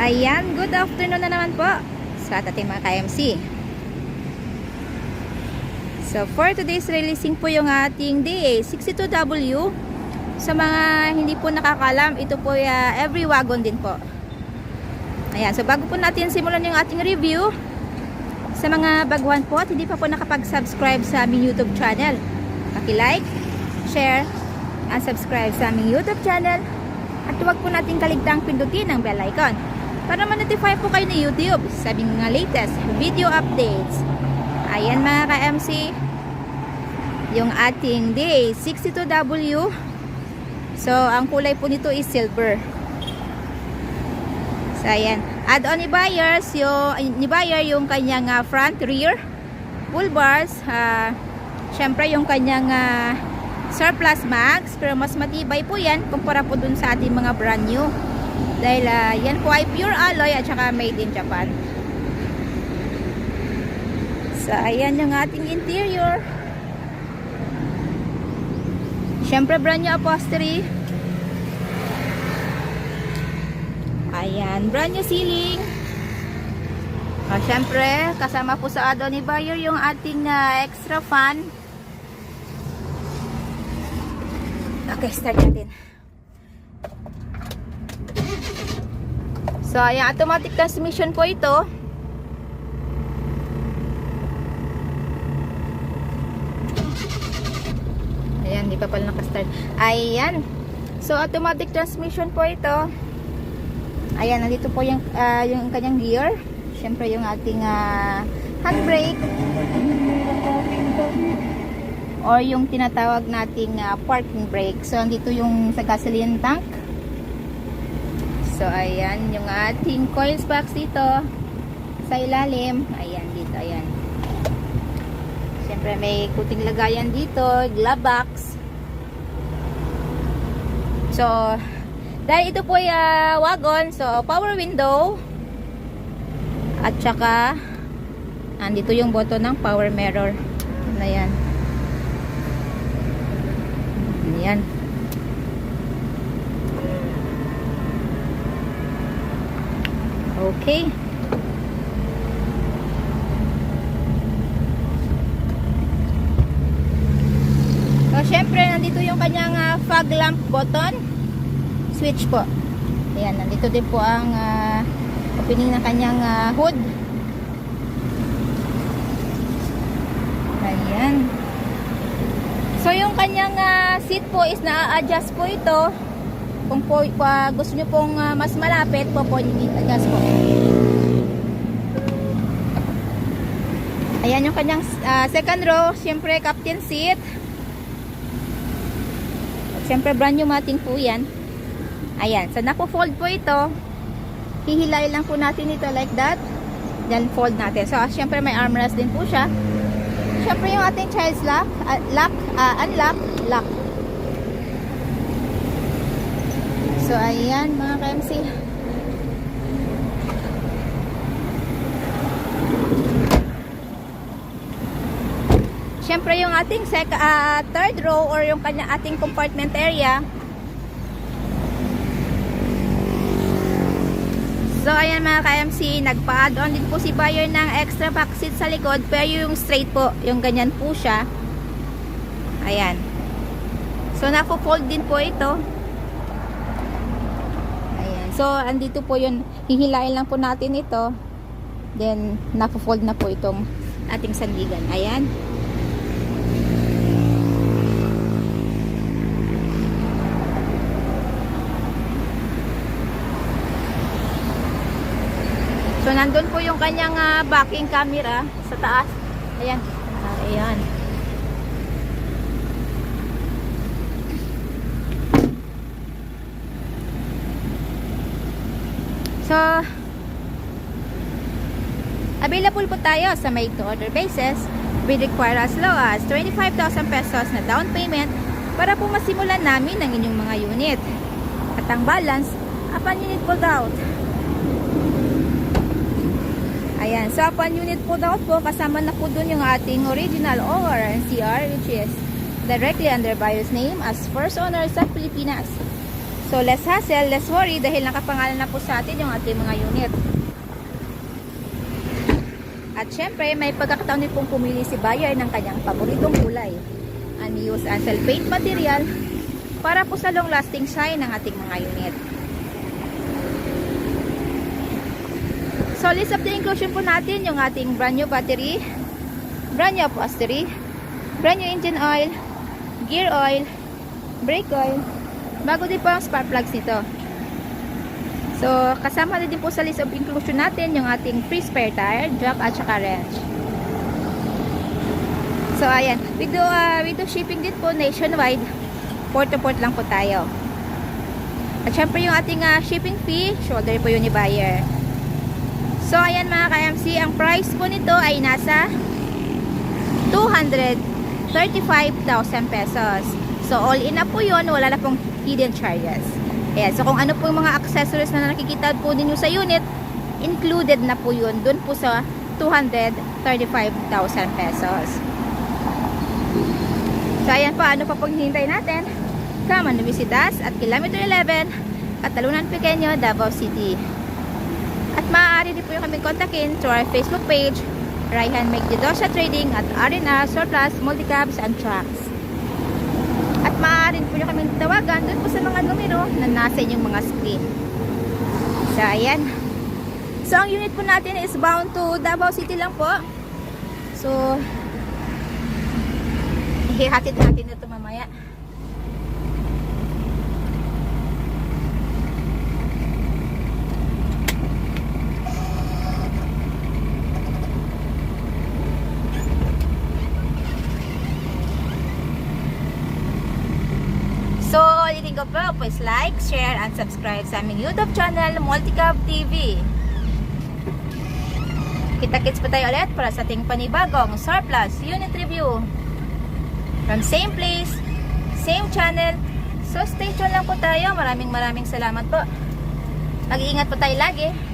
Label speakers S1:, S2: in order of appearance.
S1: Ayan, good afternoon na naman po sa ating mga KMC. So for today's releasing po yung ating DA62W. Sa mga hindi po nakakalam, ito po every wagon din po. Ayan, so bago po natin simulan yung ating review, sa mga baguhan po at hindi pa po nakapag-subscribe sa aming YouTube channel, paki-like, share, and subscribe sa aming YouTube channel. At huwag po natin kaligtang pindutin ang bell icon para ma-notify po kayo ni YouTube sa aming mga latest video updates. Ayan mga ka-MC, yung ating DA62W. So ang kulay po nito is silver. So ayan, add-on ni buyers yung kanyang front, rear, full bars, syempre yung kanyang surplus max, pero mas matibay po yan kumpara po dun sa ating mga brand new. Dahil yan po ay pure alloy at saka made in Japan. So ayan yung ating interior. Syempre brand new upholstery. Ayan, brand new ceiling. Syempre kasama po sa add-on ni buyer yung ating extra fan. Okay, start natin. So, ayan, automatic transmission po ito. Ayan, di pa pala nakastart. Ayan. So, automatic transmission po ito. Ayan, nandito po yung kanyang gear. Siyempre, yung ating handbrake. Or yung tinatawag nating parking brake. So, andito yung sa gasoline tank. So, ayan, yung ating coils box dito sa ilalim. Ayan, dito, ayan. Siyempre, may kuting lagayan dito, glove box. So, dahil ito po ay wagon, so, power window. At saka, andito yung button ng power mirror. Ayan. Ayan. Okay. So, syempre, nandito yung kanyang fog lamp button. Switch po. Ayan, nandito din po ang opening ng kanyang hood. Ayan. So, yung kanyang seat po is na-adjust po ito. Kung po, gusto nyo pong mas malapit po i-adjust po. Ayan yung kanyang second row. Siyempre captain seat. Siyempre brand new mating po yan. Ayan. So napo-fold po ito. Hihilay lang po natin ito like that. Then fold natin. So siyempre may armrest din po siya. Siyempre yung ating child's lock. Unlock. Lock. So, ayan mga ka-MC. Siyempre yung ating third row or yung ating compartment area. So, ayan mga ka-MC. Nagpa-add-on din po si buyer ng extra back seat sa likod. Pero yung straight po, yung ganyan po siya. Ayan. So, napo-fold din po ito. So, andito po yun. Hihilain lang po natin ito. Then, napo-fold na po itong ating sandigan. Ayan. So, nandun po yung kanyang backing camera sa taas. Ayan. Ayan. So, available po tayo sa make to order basis. We require as low as 25,000 pesos na down payment para po masimulan namin ang inyong mga unit. At ang balance, upon unit pulled out. Ayan, so upon unit pulled out po, kasama na po dun yung ating original OR and CR, which is directly under buyer's name as first owner sa Pilipinas. So, So less hassle, less worry dahil nakapangalan na po sa atin yung ating mga unit. At syempre, may pagkakataon din pong pumili si buyer ng kanyang paboritong kulay. Unused ansel paint material para po sa long lasting shine ng ating mga unit. So list of the inclusion po natin yung ating brand new battery, brand new upholstery, brand new engine oil, gear oil, brake oil, bago din po ang spark plugs nito. So kasama din po sa list of inclusion natin yung ating free spare tire, jack at saka wrench. So ayan, we do shipping din po nationwide, port to port lang po tayo. At syempre yung ating shipping fee, shoulder po yun ni buyer. So ayan mga ka-MC, ang price po nito ay nasa 235,000 pesos. So all in na po yun, wala na pong hidden charges. Ayan, so kung ano po yung mga accessories na nakikita po ninyo sa unit, included na po yun dun po sa 235,000 pesos. So ayan pa, ano pa pong hinihintay natin? Come and visit us at Kilometer 11, Catalunan Pequeño, Davao City. At maaari din po yung kaming kontakin to our Facebook page, Raihan Megdidosya Trading at R&R Surplus Multicabs and Trucks. At maaari po yung kaming tawagan doon po sa mga numero na nasa inyong mga screen. So ayan. So ang unit po natin is bound to Davao City lang po. So ihatid natin ito mamaya. So, ulitin ko po, please like, share, and subscribe sa aming YouTube channel, Multicab TV. Kita-kits pa tayo ulit para sa ating panibagong surplus unit review. From same place, same channel. So, stay tuned lang po tayo. Maraming salamat po. Mag-iingat po tayo lagi.